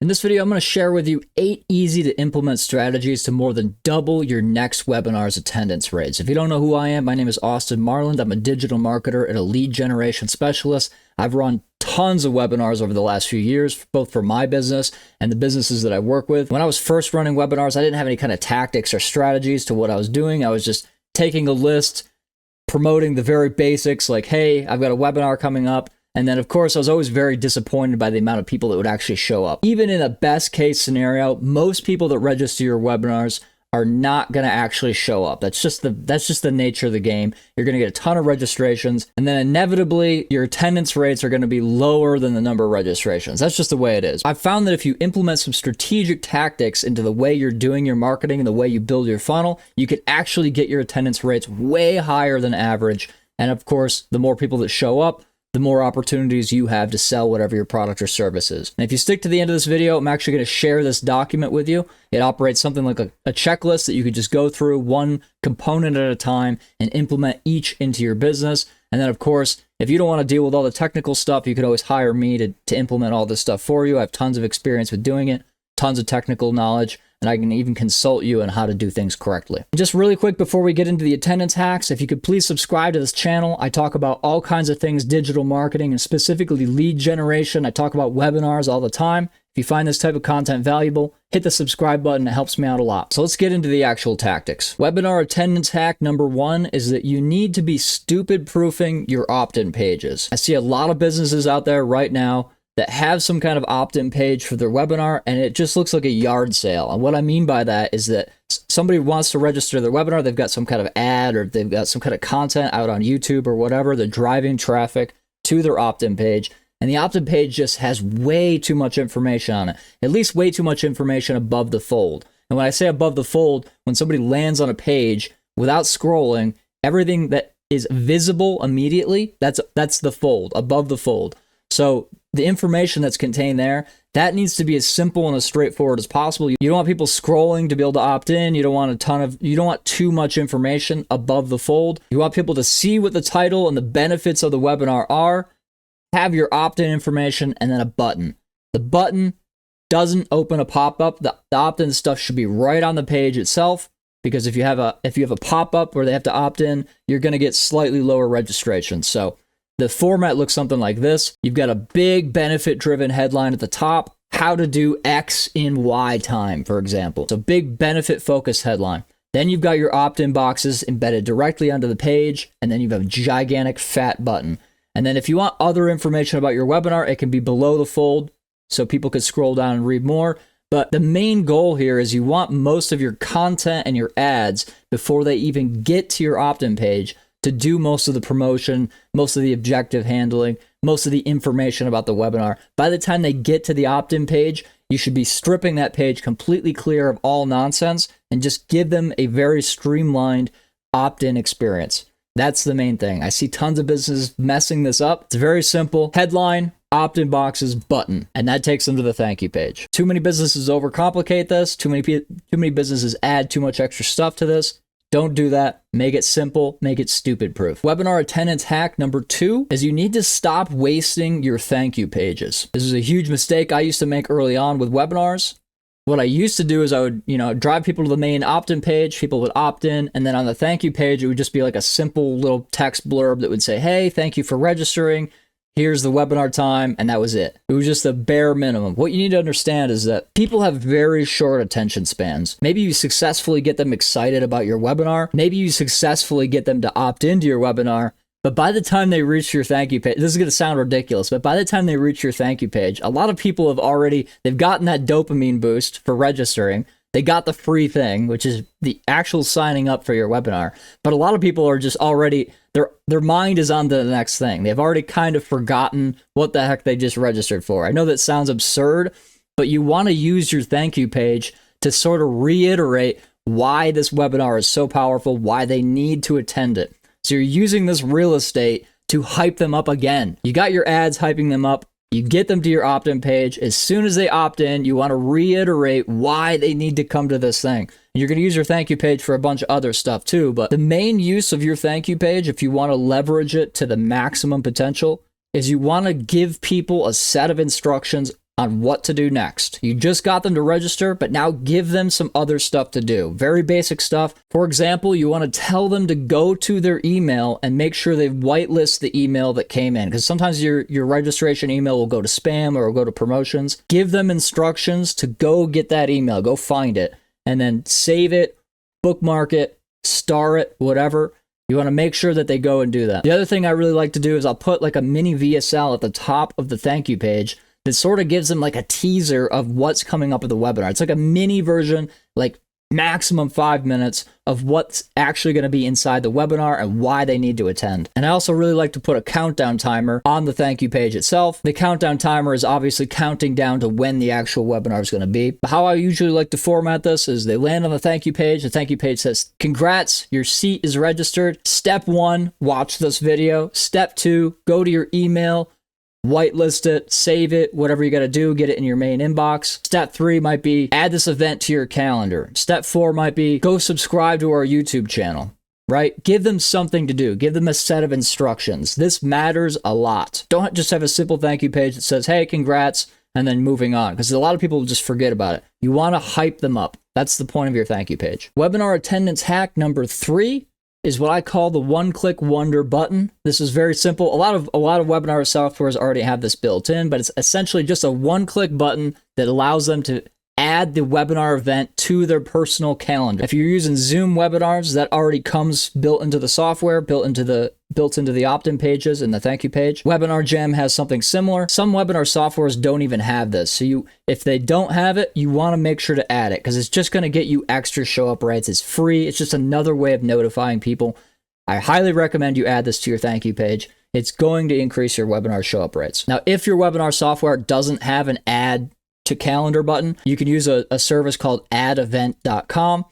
In this video, I'm going to share with you 8 easy to implement strategies to more than double your next webinar's attendance rates. If you don't know who I am, my name is Austin Marland. I'm a digital marketer and a lead generation specialist. I've run tons of webinars over the last few years, both for my business and the businesses that I work with. When I was first running webinars, I didn't have any kind of tactics or strategies to what I was doing. I was just taking a list, promoting the very basics like, hey, I've got a webinar coming up. And then, of course, I was always very disappointed by the amount of people that would actually show up. Even in a best case scenario, most people that register your webinars are not going to actually show up. That's just the nature of the game. You're going to get a ton of registrations, and then inevitably your attendance rates are going to be lower than the number of registrations. That's just the way it is. I've found that if you implement some strategic tactics into the way you're doing your marketing and the way you build your funnel, you can actually get your attendance rates way higher than average. And of course, the more people that show up, the more opportunities you have to sell whatever your product or service is. And if you stick to the end of this video, I'm actually going to share this document with you. It operates something like a checklist that you could just go through one component at a time and implement each into your business. And then, of course, if you don't want to deal with all the technical stuff, you could always hire me to implement all this stuff for you. I have tons of experience with doing it, tons of technical knowledge, and I can even consult you on how to do things correctly. Just really quick before we get into the attendance hacks, if you could please subscribe to this channel. I talk about all kinds of things digital marketing and specifically lead generation. I talk about webinars all the time. If you find this type of content valuable, hit the subscribe button. It helps me out a lot. So let's get into the actual tactics. Webinar attendance hack number 1 is that you need to be stupid proofing your opt-in pages. I see a lot of businesses out there right now that have some kind of opt-in page for their webinar, and it just looks like a yard sale. And what I mean by that is that somebody wants to register their webinar, they've got some kind of ad or they've got some kind of content out on YouTube or whatever, they're driving traffic to their opt-in page, and the opt-in page just has way too much information on it, at least way too much information above the fold. And when I say above the fold, when somebody lands on a page without scrolling, everything that is visible immediately, that's the fold, above the fold. So the information that's contained there, that needs to be as simple and as straightforward as possible. You don't want people scrolling to be able to opt in. You don't want too much information above the fold. You want people to see what the title and the benefits of the webinar are, have your opt-in information, and then a button. The button doesn't open a pop-up. The opt-in stuff should be right on the page itself, because if you have a pop-up where they have to opt in, you're going to get slightly lower registration. So the format looks something like this. You've got a big benefit-driven headline at the top, how to do X in Y time, for example. So big benefit-focused headline. Then you've got your opt-in boxes embedded directly onto the page, and then you have a gigantic fat button. And then if you want other information about your webinar, it can be below the fold, so people could scroll down and read more. But the main goal here is you want most of your content and your ads before they even get to your opt-in page to do most of the promotion, most of the objective handling, most of the information about the webinar. By the time they get to the opt-in page, you should be stripping that page completely clear of all nonsense and just give them a very streamlined opt-in experience. That's the main thing. I see tons of businesses messing this up. It's very simple. Headline, opt-in boxes, button, and that takes them to the thank you page. Too many businesses overcomplicate this. Too many businesses add too much extra stuff to this. Don't do that. Make it simple. Make it stupid proof. Webinar attendance hack number 2 is you need to stop wasting your thank you pages. This is a huge mistake I used to make early on with webinars. What I used to do is I would, drive people to the main opt-in page, people would opt in, and then on the thank you page, it would just be like a simple little text blurb that would say, hey, thank you for registering. Here's the webinar time, and that was it. It was just the bare minimum. What you need to understand is that people have very short attention spans. Maybe you successfully get them excited about your webinar. Maybe you successfully get them to opt into your webinar. But by the time they reach your thank you page, this is going to sound ridiculous, but by the time they reach your thank you page, a lot of people they've gotten that dopamine boost for registering. They got the free thing, which is the actual signing up for your webinar. But a lot of people are just already, their mind is on to the next thing. They've already kind of forgotten what the heck they just registered for. I know that sounds absurd, but you want to use your thank you page to sort of reiterate why this webinar is so powerful, why they need to attend it. So you're using this real estate to hype them up again. You got your ads hyping them up. You get them to your opt-in page. As soon as they opt in, you want to reiterate why they need to come to this thing. And you're going to use your thank you page for a bunch of other stuff too, but the main use of your thank you page, if you want to leverage it to the maximum potential, is you want to give people a set of instructions on what to do next. You just got them to register, but now give them some other stuff to do. Very basic stuff. For example, you want to tell them to go to their email and make sure they whitelist the email that came in, because sometimes your registration email will go to spam or will go to promotions. Give them instructions to go get that email, go find it, and then save it, bookmark it, star it, whatever. You want to make sure that they go and do that. The other thing I really like to do is I'll put like a mini VSL at the top of the thank you page that sort of gives them like a teaser of what's coming up at the webinar. It's like a mini version, like maximum 5 minutes of what's actually going to be inside the webinar and why they need to attend. And I also really like to put a countdown timer on the thank you page itself. The countdown timer is obviously counting down to when the actual webinar is going to be. How I usually like to format this is they land on the thank you page. The thank you page says, congrats, your seat is registered. Step 1, watch this video. Step 2, go to your email, whitelist it, save it, whatever you got to do, get it in your main inbox. Step 3 might be add this event to your calendar. Step 4 might be go subscribe to our YouTube channel, right? Give them something to do. Give them a set of instructions. This matters a lot. Don't just have a simple thank you page that says, hey, congrats, and then moving on, because a lot of people just forget about it. You want to hype them up. That's the point of your thank you page. Webinar attendance hack number 3 is what I call the one-click wonder button. This is very simple. A lot of webinar softwares already have this built in, but it's essentially just a one-click button that allows them to add the webinar event to their personal calendar. If you're using Zoom webinars, that already comes built into the software, built into the opt-in pages and the thank you page. Webinar Gem has something similar. Some webinar softwares don't even have this. So if they don't have it, you want to make sure to add it, because it's just going to get you extra show up rates. It's free. It's just another way of notifying people. I highly recommend you add this to your thank you page. It's going to increase your webinar show up rates. Now, if your webinar software doesn't have an add to calendar button, you can use a service called addevent.com.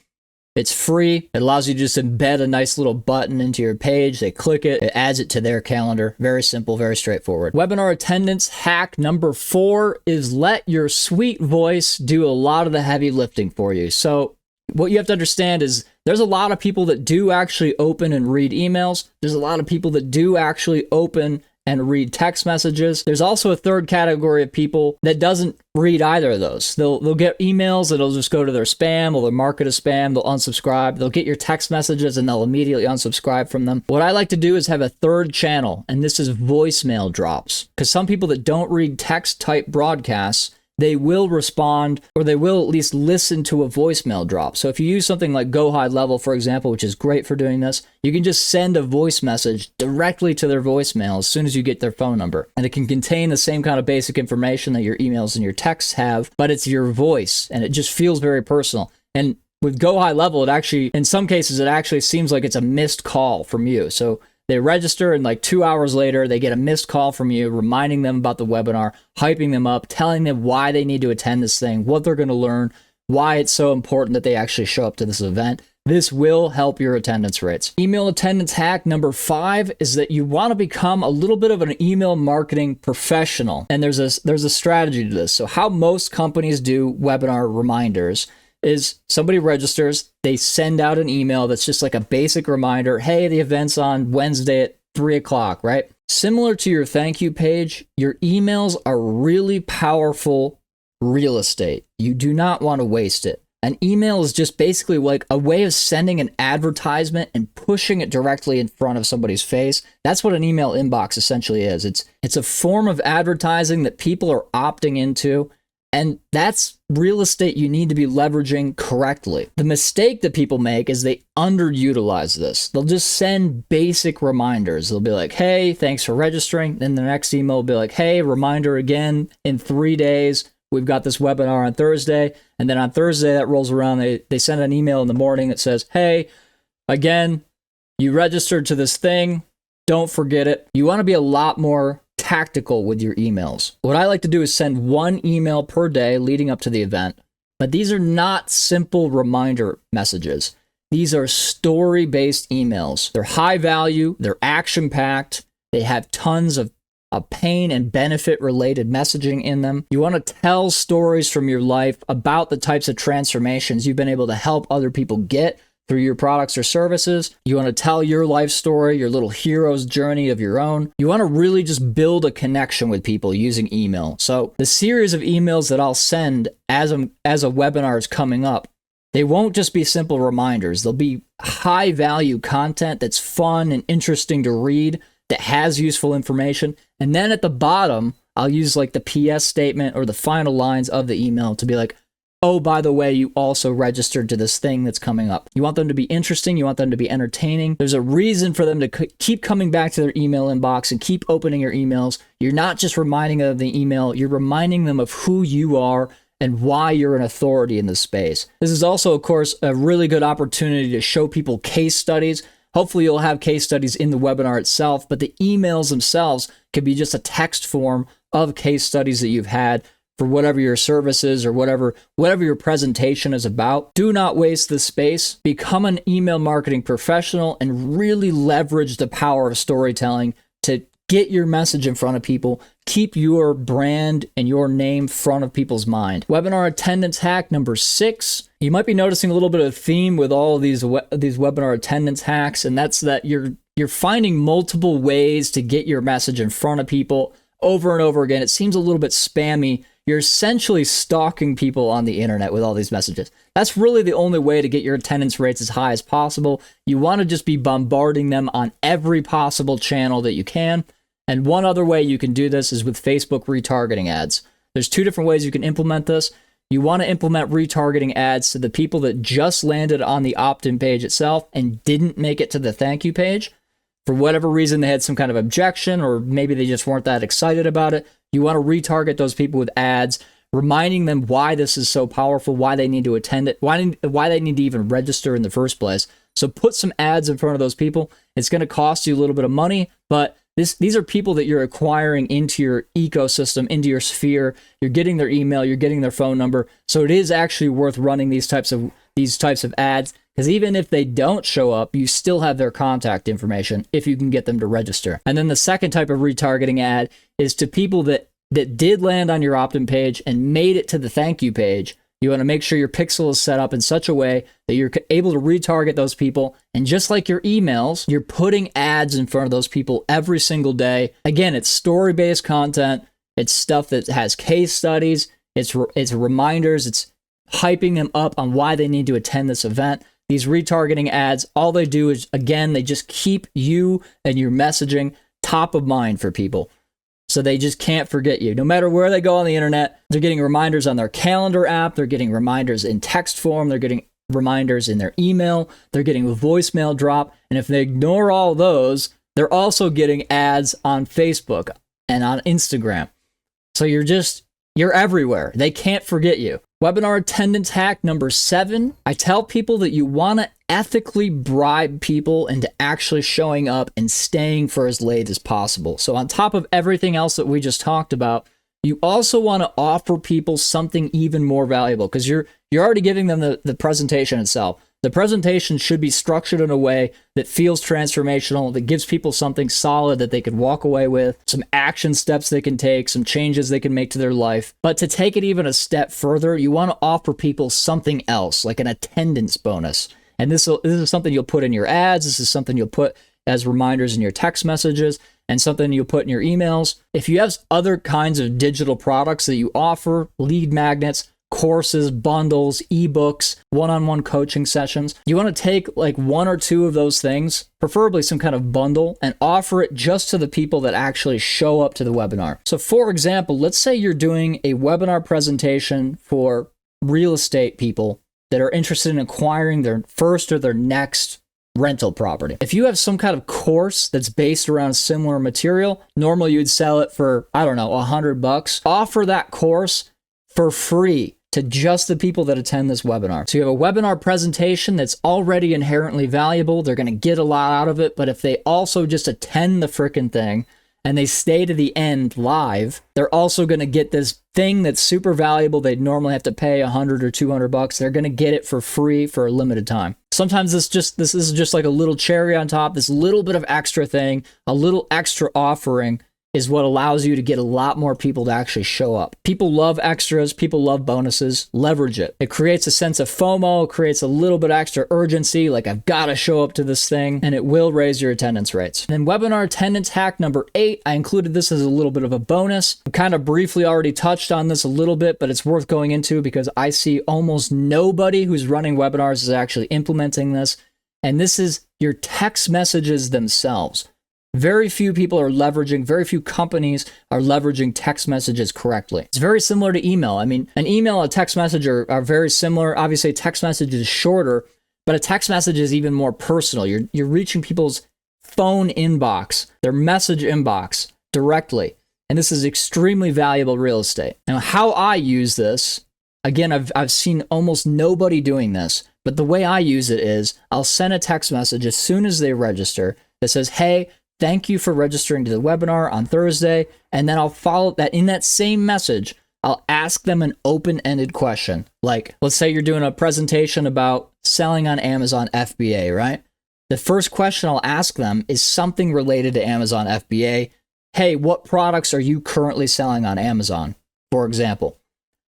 It's free. It allows you to just embed a nice little button into your page. They click it, it adds it to their calendar. Very simple, very straightforward. Webinar attendance hack number 4 is let your sweet voice do a lot of the heavy lifting for you. So what you have to understand is there's a lot of people that do actually open and read emails. There's a lot of people that do actually open and read text messages. There's also a third category of people that doesn't read either of those. They'll get emails that'll just go to their spam, or they'll mark it as spam, they'll unsubscribe. They'll get your text messages and they'll immediately unsubscribe from them. What I like to do is have a third channel, and this is voicemail drops. Because some people that don't read text type broadcasts, they will respond, or they will at least listen to a voicemail drop. So if you use something like Go High Level, for example, which is great for doing this, you can just send a voice message directly to their voicemail as soon as you get their phone number. And it can contain the same kind of basic information that your emails and your texts have, but it's your voice, and it just feels very personal. And with Go High Level, it actually, in some cases, it actually seems like it's a missed call from you. So they register, and like 2 hours later, they get a missed call from you, reminding them about the webinar, hyping them up, telling them why they need to attend this thing, what they're going to learn, why it's so important that they actually show up to this event. This will help your attendance rates. Email attendance hack number 5 is that you want to become a little bit of an email marketing professional. And there's a strategy to this. So how most companies do webinar reminders is somebody registers, they send out an email that's just like a basic reminder, hey, the event's on Wednesday at 3 o'clock, right? Similar to your thank you page, your emails are really powerful real estate. You do not want to waste it. An email is just basically like a way of sending an advertisement and pushing it directly in front of somebody's face. That's what an email inbox essentially is. It's a form of advertising that people are opting into. And that's real estate you need to be leveraging correctly. The mistake that people make is they underutilize this. They'll just send basic reminders. They'll be like, hey, thanks for registering. Then the next email will be like, hey, reminder again in 3 days. We've got this webinar on Thursday. And then on Thursday that rolls around, they send an email in the morning that says, hey, again, you registered to this thing. Don't forget it. You want to be a lot more tactical with your emails. What I like to do is send 1 email per day leading up to the event, but these are not simple reminder messages. These are story-based emails. They're high value, they're action-packed, they have tons of pain and benefit related messaging in them. You want to tell stories from your life about the types of transformations you've been able to help other people get through your products or services. You want to tell your life story, your little hero's journey of your own. You want to really just build a connection with people using email. So the series of emails that I'll send as a webinar is coming up, they won't just be simple reminders. They'll be high value content that's fun and interesting to read, that has useful information. And then at the bottom, I'll use like the PS statement or the final lines of the email to be like, oh, by the way, you also registered to this thing that's coming up. You want them to be interesting. You want them to be entertaining. There's a reason for them to keep coming back to their email inbox and keep opening your emails. You're not just reminding them of the email. You're reminding them of who you are and why you're an authority in this space. This is also, of course, a really good opportunity to show people case studies. Hopefully you'll have case studies in the webinar itself, but the emails themselves could be just a text form of case studies that you've had for whatever your service is or whatever your presentation is about. Do not waste this space. Become an email marketing professional and really leverage the power of storytelling to get your message in front of people. Keep your brand and your name front of people's mind. Webinar attendance hack number 6. You might be noticing a little bit of theme with all of these webinar attendance hacks, and that's that you're finding multiple ways to get your message in front of people over and over again. It seems a little bit spammy. You're essentially stalking people on the internet with all these messages. That's really the only way to get your attendance rates as high as possible. You want to just be bombarding them on every possible channel that you can. And one other way you can do this is with Facebook retargeting ads. There's 2 different ways you can implement this. You want to implement retargeting ads to the people that just landed on the opt-in page itself and didn't make it to the thank you page. For whatever reason, they had some kind of objection, or maybe they just weren't that excited about it. You want to retarget those people with ads, reminding them why this is so powerful, why they need to attend it, why they need to even register in the first place. So put some ads in front of those people. It's going to cost you a little bit of money, but these are people that you're acquiring into your ecosystem, into your sphere. You're getting their email, you're getting their phone number. So it is actually worth running these types of ads, because even if they don't show up, you still have their contact information if you can get them to register. And then the second type of retargeting ad is to people that did land on your opt-in page and made it to the thank you page. You want to make sure your pixel is set up in such a way that you're able to retarget those people. And just like your emails, you're putting ads in front of those people every single day. Again, it's story-based content. It's stuff that has case studies. It's reminders. It's hyping them up on why they need to attend this event. These retargeting ads, all they do is, again, they just keep you and your messaging top of mind for people. So they just can't forget you. No matter where they go on the internet, they're getting reminders on their calendar app. They're getting reminders in text form. They're getting reminders in their email. They're getting a voicemail drop. And if they ignore all those, they're also getting ads on Facebook and on Instagram. So you're everywhere. They can't forget you. Webinar attendance hack number 7. I tell people that you want to ethically bribe people into actually showing up and staying for as late as possible. So on top of everything else that we just talked about, you also want to offer people something even more valuable, because you're already giving them the presentation itself. The presentation should be structured in a way that feels transformational, that gives people something solid that they can walk away with, some action steps they can take, some changes they can make to their life. But to take it even a step further, you want to offer people something else, like an attendance bonus. And this is something you'll put in your ads. This is something you'll put as reminders in your text messages, and something you'll put in your emails. If you have other kinds of digital products that you offer, lead magnets, courses, bundles, ebooks, one-on-one coaching sessions, you want to take like 1 or 2 of those things, preferably some kind of bundle, and offer it just to the people that actually show up to the webinar. So for example, let's say you're doing a webinar presentation for real estate people that are interested in acquiring their first or their next rental property. If you have some kind of course that's based around similar material, normally you'd sell it for, I don't know, $100. Offer that course for free to just the people that attend this webinar. So you have a webinar presentation that's already inherently valuable. They're going to get a lot out of it. But if they also just attend the frickin' thing and they stay to the end live, they're also going to get this thing that's super valuable. They'd normally have to pay $100 or $200. They're going to get it for free for a limited time. Sometimes this is just like a little cherry on top, this little bit of extra thing, a little extra offering is what allows you to get a lot more people to actually show up. People love extras. People love bonuses. Leverage it. It creates a sense of FOMO, creates a little bit extra urgency, like I've got to show up to this thing, and it will raise your attendance rates. And then webinar attendance hack number 8, I included this as a little bit of a bonus. I kind of briefly already touched on this a little bit, but it's worth going into because I see almost nobody who's running webinars is actually implementing this. And this is your text messages themselves. Very few people are leveraging, very few companies are leveraging text messages correctly. It's very similar to email. I mean, an email and a text message are very similar. Obviously, a text message is shorter, but a text message is even more personal. You're reaching people's phone inbox, their message inbox directly. And this is extremely valuable real estate. Now, how I use this, again, I've seen almost nobody doing this, but the way I use it is I'll send a text message as soon as they register that says, hey, thank you for registering to the webinar on Thursday. And then I'll follow that in that same message. I'll ask them an open-ended question. Like, let's say you're doing a presentation about selling on Amazon FBA, right? The first question I'll ask them is something related to Amazon FBA. Hey, what products are you currently selling on Amazon, for example?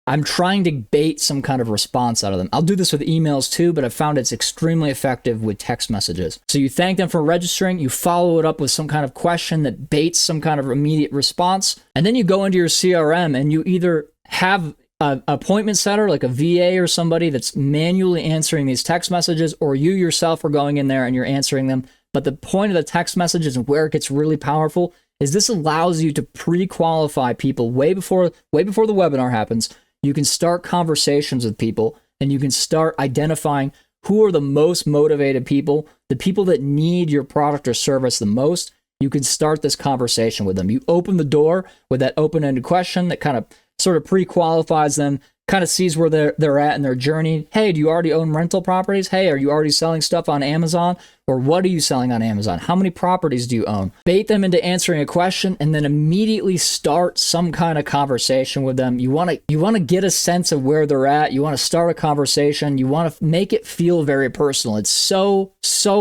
I'm trying to bait some kind of response out of them. I'll do this with emails too, but I've found it's extremely effective with text messages. So you thank them for registering, you follow it up with some kind of question that baits some kind of immediate response, and then you go into your CRM and you either have an appointment setter, like a VA or somebody that's manually answering these text messages, or you yourself are going in there and you're answering them. But the point of the text messages and where it gets really powerful is this allows you to pre-qualify people way before the webinar happens. You can start conversations with people and you can start identifying who are the most motivated people, the people that need your product or service the most. You can start this conversation with them. You open the door with that open-ended question that kind of sort of pre-qualifies them, kind of sees where they're at in their journey. Hey, do you already own rental properties? Hey, are you already selling stuff on Amazon? Or what are you selling on Amazon? How many properties do you own? Bait them into answering a question and then immediately start some kind of conversation with them. You want to get a sense of where they're at. You want to start a conversation. You want to make it feel very personal. It's so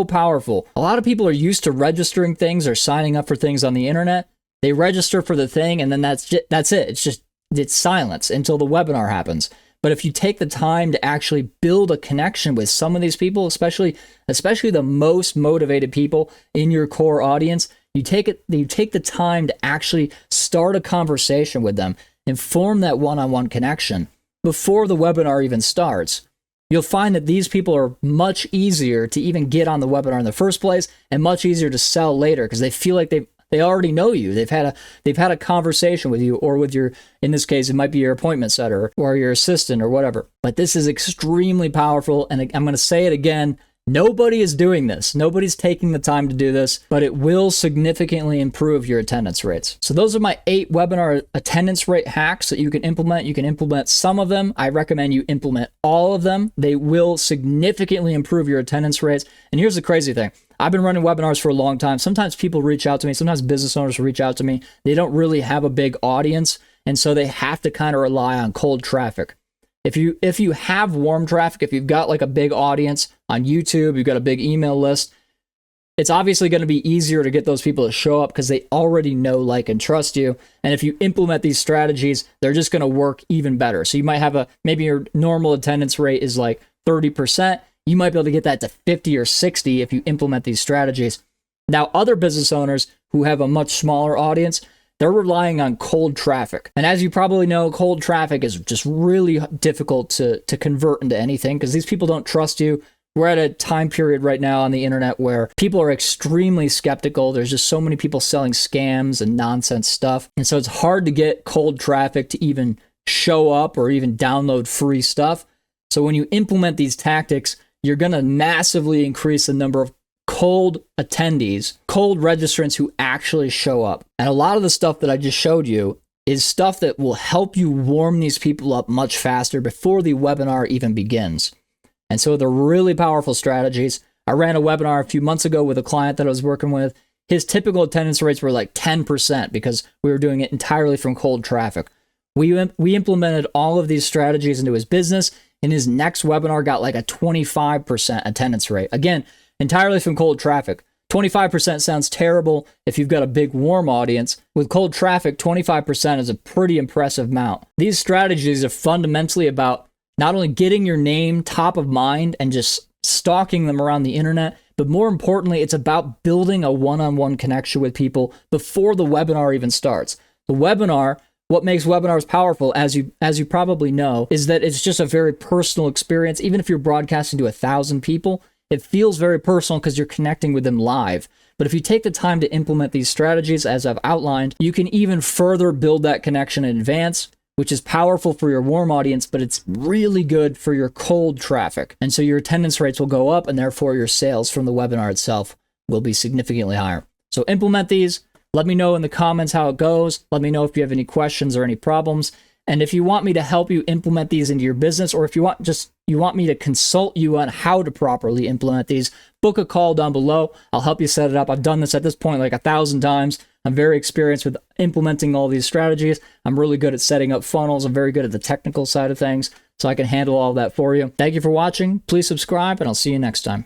powerful. A lot of people are used to registering things or signing up for things on the internet. They register for the thing and then that's it. It's silence until the webinar happens. But if you take the time to actually build a connection with some of these people, especially the most motivated people in your core audience, you take the time to actually start a conversation with them and form that one-on-one connection before the webinar even starts. You'll find that these people are much easier to even get on the webinar in the first place and much easier to sell later because they feel like they already know you. They've had a conversation with you or with your, in this case, it might be your appointment setter or your assistant or whatever. But this is extremely powerful. And I'm going to say it again. Nobody is doing this. Nobody's taking the time to do this, but it will significantly improve your attendance rates. So those are my 8 webinar attendance rate hacks that you can implement. You can implement some of them. I recommend you implement all of them. They will significantly improve your attendance rates. And here's the crazy thing. I've been running webinars for a long time. Sometimes people reach out to me. Sometimes business owners reach out to me. They don't really have a big audience, and so they have to kind of rely on cold traffic. If you have warm traffic, if you've got like a big audience on YouTube, you've got a big email list, it's obviously going to be easier to get those people to show up because they already know, like, and trust you. And if you implement these strategies, they're just going to work even better. So you might have maybe your normal attendance rate is like 30%. You might be able to get that to 50 or 60 if you implement these strategies. Now, other business owners who have a much smaller audience, they're relying on cold traffic. And as you probably know, cold traffic is just really difficult to convert into anything because these people don't trust you. We're at a time period right now on the internet where people are extremely skeptical. There's just so many people selling scams and nonsense stuff. And so it's hard to get cold traffic to even show up or even download free stuff. So when you implement these tactics, you're going to massively increase the number of cold attendees, cold registrants who actually show up. And a lot of the stuff that I just showed you is stuff that will help you warm these people up much faster before the webinar even begins. And so they're really powerful strategies. I ran a webinar a few months ago with a client that I was working with. His typical attendance rates were like 10% because we were doing it entirely from cold traffic. We implemented all of these strategies into his business, and his next webinar got like a 25% attendance rate. Again, entirely from cold traffic. 25% sounds terrible if you've got a big warm audience. With cold traffic, 25% is a pretty impressive amount. These strategies are fundamentally about not only getting your name top of mind and just stalking them around the internet, but more importantly, it's about building a one-on-one connection with people before the webinar even starts. The webinar, what makes webinars powerful, as you probably know, is that it's just a very personal experience. Even if you're broadcasting to 1,000 people, it feels very personal because you're connecting with them live. But if you take the time to implement these strategies, as I've outlined, you can even further build that connection in advance, which is powerful for your warm audience, but it's really good for your cold traffic. And so your attendance rates will go up, and therefore your sales from the webinar itself will be significantly higher. So implement these. Let me know in the comments how it goes. Let me know if you have any questions or any problems. And if you want me to help you implement these into your business, or if you want me to consult you on how to properly implement these, book a call down below. I'll help you set it up. I've done this at this point like 1,000 times. I'm very experienced with implementing all these strategies. I'm really good at setting up funnels. I'm very good at the technical side of things, so I can handle all that for you. Thank you for watching. Please subscribe, and I'll see you next time.